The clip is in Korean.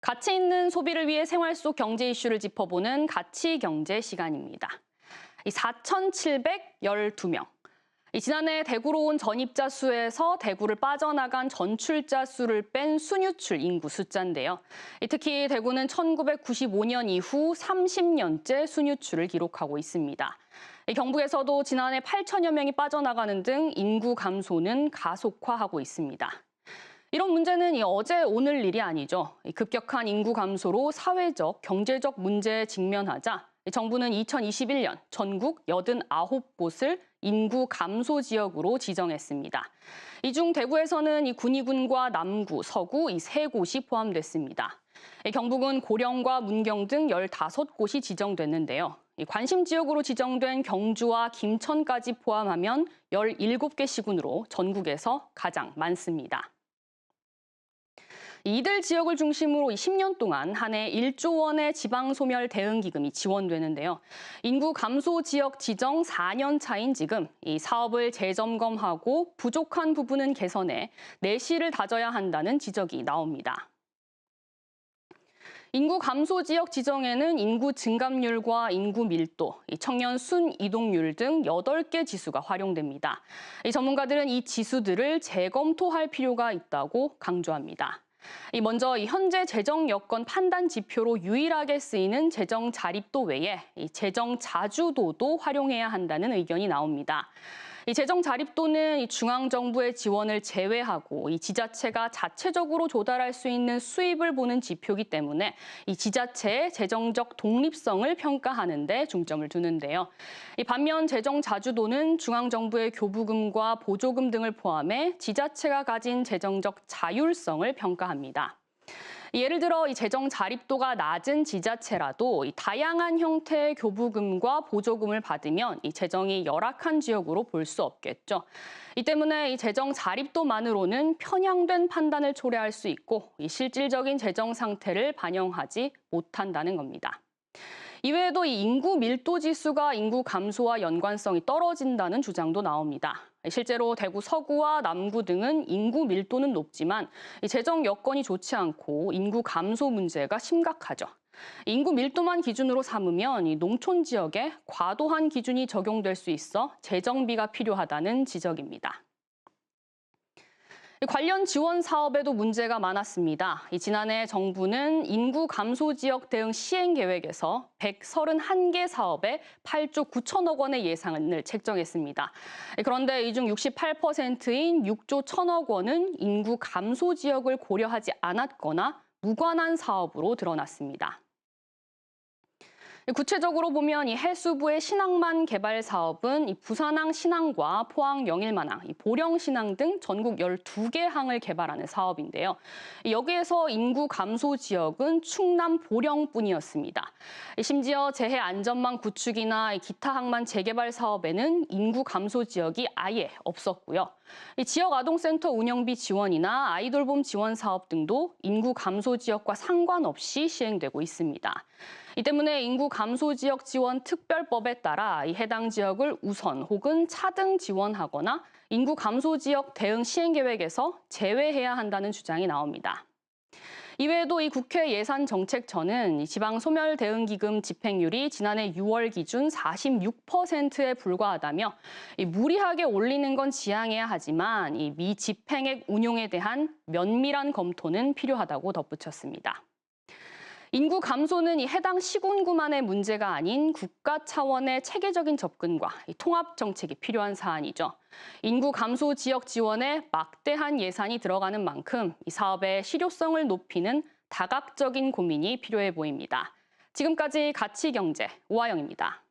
가치 있는 소비를 위해 생활 속 경제 이슈를 짚어보는 가치 경제 시간입니다. 4,712명. 지난해 대구로 온 전입자 수에서 대구를 빠져나간 전출자 수를 뺀 순유출 인구 숫자인데요. 특히 대구는 1995년 이후 30년째 순유출을 기록하고 있습니다. 경북에서도 지난해 8천여 명이 빠져나가는 등 인구 감소는 가속화하고 있습니다. 이런 문제는 어제 오늘 일이 아니죠. 급격한 인구 감소로 사회적, 경제적 문제에 직면하자 정부는 2021년 전국 89곳을 인구 감소 지역으로 지정했습니다. 이 중 대구에서는 군위군과 남구, 서구 이 세 곳이 포함됐습니다. 경북은 고령과 문경 등 15곳이 지정됐는데요. 관심 지역으로 지정된 경주와 김천까지 포함하면 17개 시군으로 전국에서 가장 많습니다. 이들 지역을 중심으로 10년 동안 한 해 1조 원의 지방소멸 대응 기금이 지원되는데요. 인구 감소 지역 지정 4년 차인 지금 이 사업을 재점검하고 부족한 부분은 개선해 내실을 다져야 한다는 지적이 나옵니다. 인구 감소 지역 지정에는 인구 증감률과 인구 밀도, 청년 순 이동률 등 8개 지수가 활용됩니다. 전문가들은 이 지수들을 재검토할 필요가 있다고 강조합니다. 먼저 현재 재정 여건 판단 지표로 유일하게 쓰이는 재정 자립도 외에 재정 자주도도 활용해야 한다는 의견이 나옵니다. 재정 자립도는 중앙정부의 지원을 제외하고 지자체가 자체적으로 조달할 수 있는 수입을 보는 지표이기 때문에 지자체의 재정적 독립성을 평가하는 데 중점을 두는데요. 반면 재정 자주도는 중앙정부의 교부금과 보조금 등을 포함해 지자체가 가진 재정적 자율성을 평가합니다. 예를 들어 재정 자립도가 낮은 지자체라도 다양한 형태의 교부금과 보조금을 받으면 재정이 열악한 지역으로 볼 수 없겠죠. 이 때문에 재정 자립도만으로는 편향된 판단을 초래할 수 있고 실질적인 재정 상태를 반영하지 못한다는 겁니다. 이외에도 인구 밀도 지수가 인구 감소와 연관성이 떨어진다는 주장도 나옵니다. 실제로 대구 서구와 남구 등은 인구 밀도는 높지만 재정 여건이 좋지 않고 인구 감소 문제가 심각하죠. 인구 밀도만 기준으로 삼으면 농촌 지역에 과도한 기준이 적용될 수 있어 재정비가 필요하다는 지적입니다. 관련 지원 사업에도 문제가 많았습니다. 지난해 정부는 인구 감소 지역 대응 시행 계획에서 131개 사업에 8조 9천억 원의 예산을 책정했습니다. 그런데 이 중 68%인 6조 1천억 원은 인구 감소 지역을 고려하지 않았거나 무관한 사업으로 드러났습니다. 구체적으로 보면 해수부의 신항만 개발 사업은 부산항 신항과 포항 영일만항, 보령 신항 등 전국 12개 항을 개발하는 사업인데요. 여기에서 인구 감소 지역은 충남 보령뿐이었습니다. 심지어 재해 안전망 구축이나 기타 항만 재개발 사업에는 인구 감소 지역이 아예 없었고요. 지역 아동센터 운영비 지원이나 아이돌봄 지원 사업 등도 인구 감소 지역과 상관없이 시행되고 있습니다. 이 때문에 인구 감소 지역 지원 특별법에 따라 해당 지역을 우선 혹은 차등 지원하거나 인구 감소 지역 대응 시행 계획에서 제외해야 한다는 주장이 나옵니다. 이외에도 국회 예산정책처는 지방 소멸 대응 기금 집행률이 지난해 6월 기준 46%에 불과하다며 무리하게 올리는 건 지양해야 하지만 미집행액 운용에 대한 면밀한 검토는 필요하다고 덧붙였습니다. 인구 감소는 해당 시군구만의 문제가 아닌 국가 차원의 체계적인 접근과 통합 정책이 필요한 사안이죠. 인구 감소 지역 지원에 막대한 예산이 들어가는 만큼 이 사업의 실효성을 높이는 다각적인 고민이 필요해 보입니다. 지금까지 가치경제 오하영입니다.